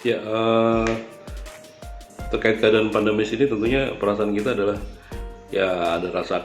Ya, terkait keadaan pandemis ini tentunya perasaan kita adalah ya ada rasa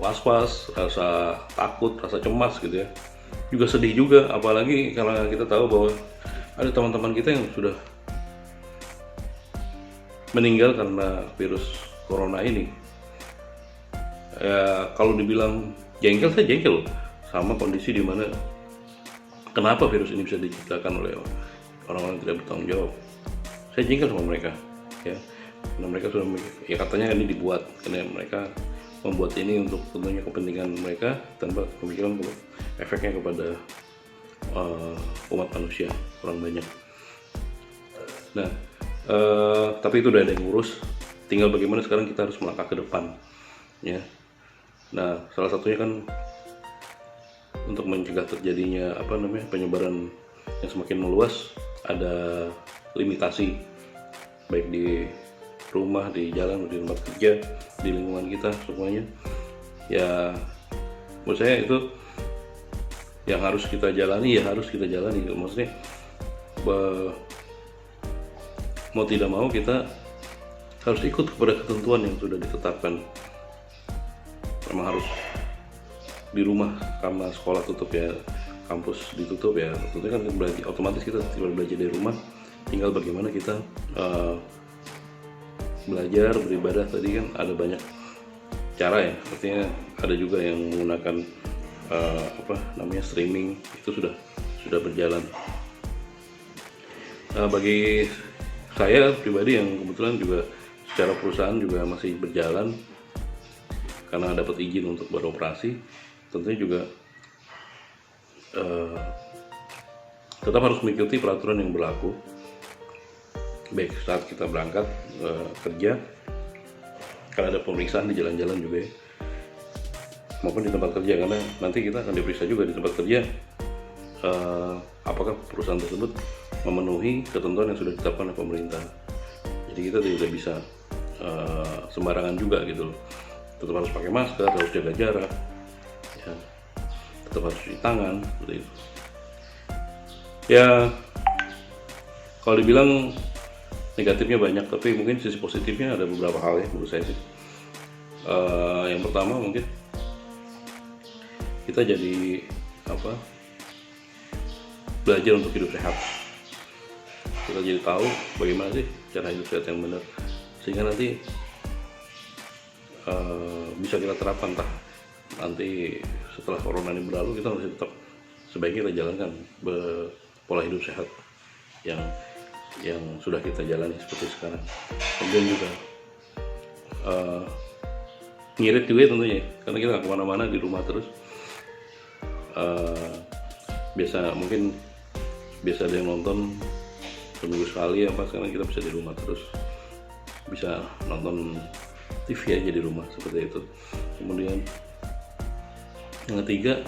was-was, rasa takut, rasa cemas gitu ya. Juga sedih juga, apalagi karena kita tahu bahwa ada teman-teman kita yang sudah meninggal karena virus corona ini. Ya, kalau dibilang jengkel, saya jengkel loh sama kondisi di mana kenapa virus ini bisa diciptakan oleh orang-orang yang tidak bertanggung jawab. Saya jengkel sama mereka, ya. Karena mereka sudah, ya katanya ini dibuat, karena mereka membuat ini untuk tentunya kepentingan mereka tanpa pemikiran efeknya kepada umat manusia, orang banyak. Nah, tapi itu udah ada yang ngurus. Tinggal bagaimana sekarang kita harus melangkah ke depan, ya. Nah, salah satunya kan untuk mencegah terjadinya penyebaran yang semakin meluas, ada limitasi baik di rumah, di jalan, di tempat kerja, di lingkungan kita semuanya. Ya, menurut saya itu yang harus kita jalani, ya harus kita jalani. Maksudnya mau tidak mau kita harus ikut kepada ketentuan yang sudah ditetapkan. Memang harus di rumah karena sekolah tutup, ya kampus ditutup, ya tentunya kan belajar, otomatis kita tinggal belajar dari rumah. Tinggal bagaimana kita belajar, beribadah. Tadi kan ada banyak cara, ya, artinya ada juga yang menggunakan streaming, itu sudah berjalan. Bagi saya pribadi yang kebetulan juga secara perusahaan juga masih berjalan karena dapat izin untuk beroperasi, tentunya juga tetap harus mengikuti peraturan yang berlaku, baik saat kita berangkat kerja, kalau ada pemeriksaan di jalan-jalan juga, ya, maupun di tempat kerja, karena nanti kita akan diperiksa juga di tempat kerja apakah perusahaan tersebut memenuhi ketentuan yang sudah ditetapkan oleh pemerintah. Jadi kita tidak bisa sembarangan juga gitu loh. Tetap harus pakai masker, harus jaga jarak, ya, tetap harus cuci tangan, seperti itu. Ya, kalau dibilang negatifnya banyak, tapi mungkin sisi positifnya ada beberapa hal, ya, menurut saya sih. Yang pertama mungkin kita jadi belajar untuk hidup sehat. Kita jadi tahu bagaimana sih cara hidup sehat yang benar, sehingga nanti bisa kita terapkan. Nanti setelah corona ini berlalu, kita masih tetap sebaiknya kita jalankan pola hidup sehat yang sudah kita jalani seperti sekarang. Kemudian juga ngirit juga tentunya, karena kita nggak kemana-mana, di rumah terus. Mungkin biasa ada yang nonton seminggu sekali, sekarang kita bisa di rumah terus, bisa nonton TV aja di rumah, seperti itu. Kemudian yang ketiga,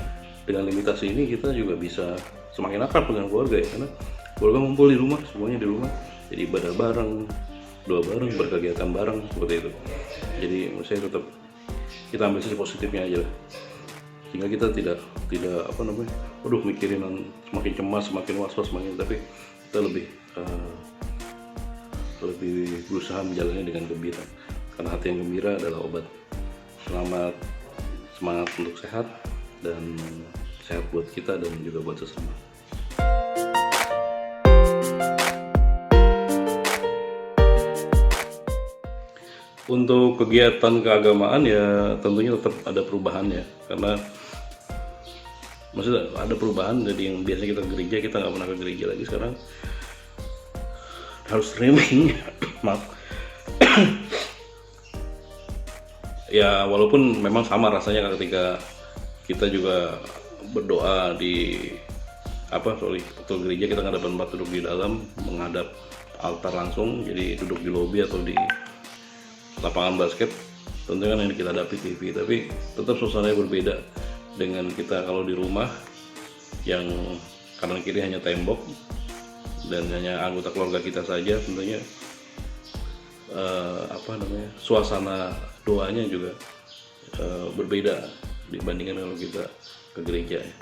dengan limitasi ini kita juga bisa semakin akrab dengan keluarga, ya, karena keluarga ngumpul di rumah, semuanya di rumah, jadi ibadah bareng, doa bareng, berkegiatan bareng, seperti itu. Jadi menurut saya tetap kita ambil sisi positifnya aja lah, sehingga kita tidak mikirin semakin cemas, semakin was-was, tapi kita lebih berusaha menjalannya dengan gembira, karena hati yang gembira adalah obat. Semangat untuk sehat, dan sehat buat kita dan juga buat sesama. Untuk kegiatan keagamaan, ya tentunya tetap ada perubahan, ya, karena maksudnya ada perubahan. Jadi yang biasanya kita ke gereja, kita nggak pernah ke gereja lagi, sekarang harus streaming. Maaf. Ya, walaupun memang sama rasanya ketika kita juga berdoa di betul gereja, kita nggak dapat tempat duduk di dalam menghadap altar langsung, jadi duduk di lobi atau di lapangan basket, tentunya kan yang kita hadapi TV, tapi tetap suasananya berbeda dengan kita kalau di rumah, yang kanan kiri hanya tembok dan hanya anggota keluarga kita saja. Tentunya suasana doanya juga berbeda dibandingkan kalau kita ke gereja, ya.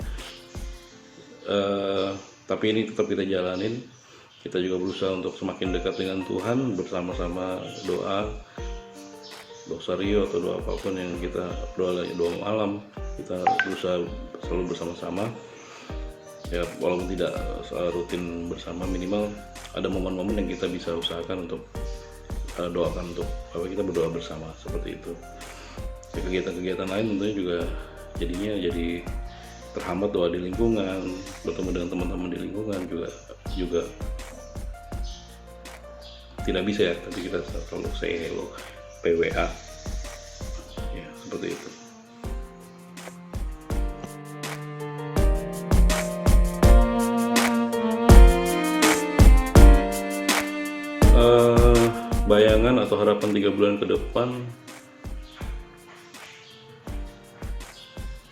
Tapi ini tetap kita jalanin, Kita juga berusaha untuk semakin dekat dengan Tuhan, bersama-sama doa rosario atau doa apapun yang kita doa malam, kita berusaha selalu bersama-sama ya, walaupun tidak rutin bersama, minimal ada momen-momen yang kita bisa usahakan untuk doakan, untuk kita berdoa bersama seperti itu. Kegiatan-kegiatan lain tentunya juga jadinya jadi terhambat, doa di lingkungan, bertemu dengan teman-teman di lingkungan juga tidak bisa ya, tapi kita selalu say hello, PWA ya, seperti itu. Bayangan atau harapan 3 bulan ke depan,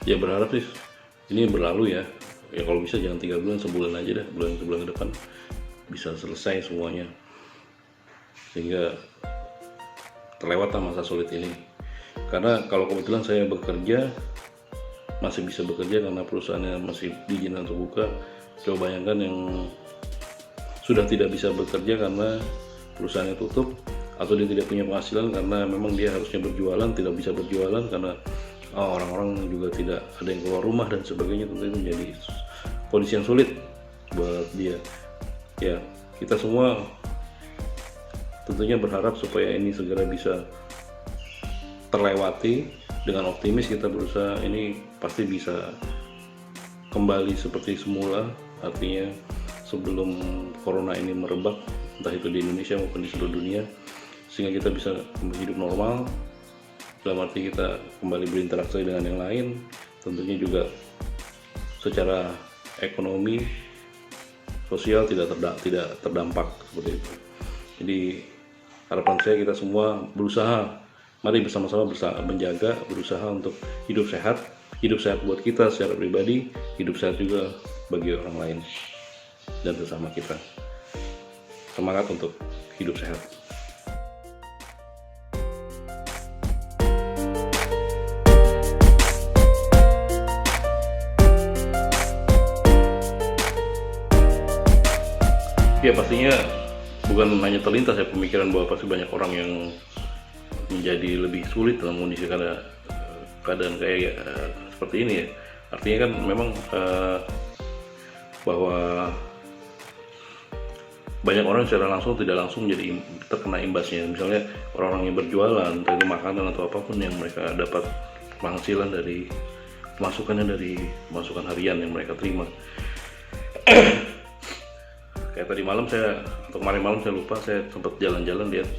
ya berharap sih ini berlalu ya kalau bisa jangan 3 bulan, sebulan aja dah, sebulan ke depan bisa selesai semuanya, sehingga terlewatlah masa sulit ini. Karena kalau kebetulan saya bekerja, masih bisa bekerja karena perusahaannya masih diizinkan untuk buka. Coba bayangkan yang sudah tidak bisa bekerja karena perusahaannya tutup, atau dia tidak punya penghasilan karena memang dia harusnya berjualan, tidak bisa berjualan karena orang-orang juga tidak ada yang keluar rumah dan sebagainya. Tentu itu menjadi kondisi yang sulit buat dia ya. Kita semua tentunya berharap supaya ini segera bisa terlewati. Dengan optimis kita berusaha ini pasti bisa kembali seperti semula, artinya sebelum corona ini merebak, entah itu di Indonesia maupun di seluruh dunia, sehingga kita bisa hidup normal, dalam arti kita kembali berinteraksi dengan yang lain, tentunya juga secara ekonomi, sosial tidak terdampak seperti itu. Jadi harapan saya kita semua berusaha, mari bersama-sama berusaha untuk hidup sehat buat kita secara pribadi, hidup sehat juga bagi orang lain dan sesama kita. Semangat untuk hidup sehat. Ya pastinya bukan hanya terlintas ya pemikiran bahwa pasti banyak orang yang menjadi lebih sulit dalam kondisi keadaan kayak seperti ini ya. Artinya kan memang bahwa banyak orang secara langsung tidak langsung jadi terkena imbasnya. Misalnya orang-orang yang berjualan, entah itu makanan atau apapun yang mereka dapat penghasilan dari pemasukannya dari pemasukan harian yang mereka terima. Kayak tadi malam atau kemarin malam saya lupa, saya sempat jalan-jalan lihat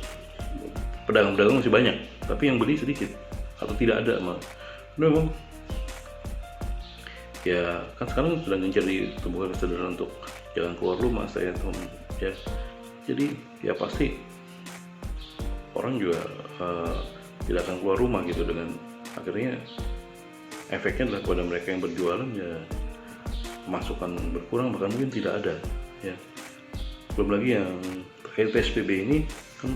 pedagang-pedagang masih banyak, tapi yang beli sedikit atau tidak ada malah. Memang ya kan sekarang sedang gencar ditumbuhkan kesadaran untuk jangan keluar rumah saya ya. Jadi ya pasti orang juga tidak akan keluar rumah gitu, dengan akhirnya efeknya adalah kepada mereka yang berjualan ya masukan berkurang, bahkan mungkin tidak ada ya. Belum lagi yang terkait PSBB ini kan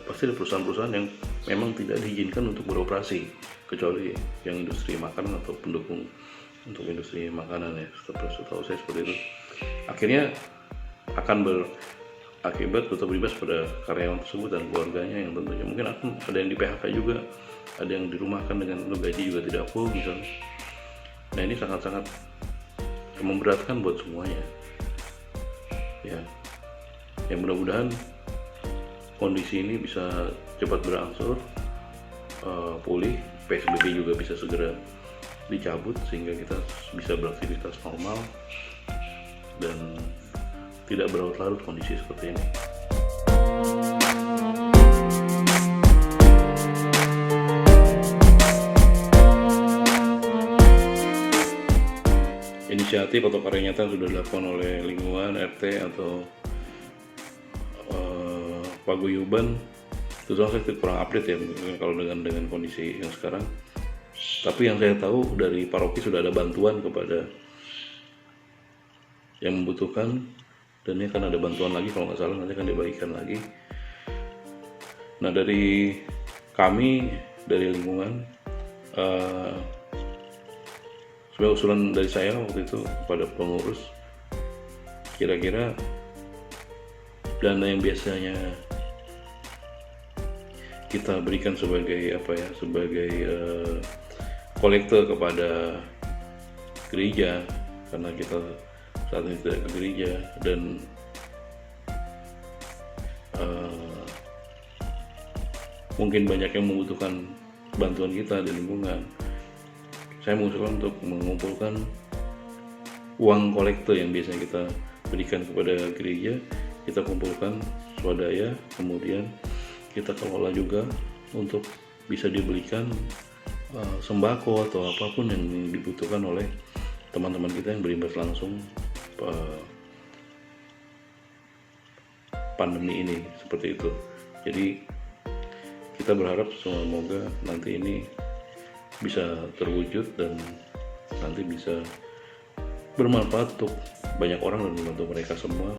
pasti ada perusahaan-perusahaan yang memang tidak diizinkan untuk beroperasi, kecuali yang industri makanan atau pendukung untuk industri makanan ya, setahu saya seperti itu. Akhirnya akan berakibat atau berimbas pada karyawan tersebut dan keluarganya yang tentunya mungkin ada yang di PHK juga, ada yang dirumahkan dengan gaji juga tidak full misalnya. Nah ini sangat-sangat memberatkan buat semuanya ya. Yang mudah-mudahan kondisi ini bisa cepat berangsur pulih, PSBB juga bisa segera dicabut sehingga kita bisa beraktivitas normal dan tidak berlarut-larut kondisi seperti ini. Inisiatif atau karya nyata sudah dilakukan oleh lingkungan, RT atau paguyuban, itu saya kurang update ya kalau dengan kondisi yang sekarang. Tapi yang saya tahu dari paroki sudah ada bantuan kepada yang membutuhkan, dan ini kan ada bantuan lagi kalau nggak salah, nanti akan dibagikan lagi. Nah dari kami, dari lingkungan, sebuah usulan dari saya waktu itu kepada pengurus, kira-kira dana yang biasanya kita berikan sebagai sebagai kolektor kepada gereja, karena kita saat ini tidak ke gereja, dan mungkin banyak yang membutuhkan bantuan kita di lingkungan. Saya mengusulkan untuk mengumpulkan uang kolektor yang biasanya kita berikan kepada gereja, kita kumpulkan swadaya, kemudian kita kelola juga untuk bisa dibelikan sembako atau apapun yang dibutuhkan oleh teman-teman kita yang berimbas langsung pandemi ini, seperti itu. Jadi kita berharap semoga nanti ini bisa terwujud dan nanti bisa bermanfaat untuk banyak orang dan membantu mereka semua.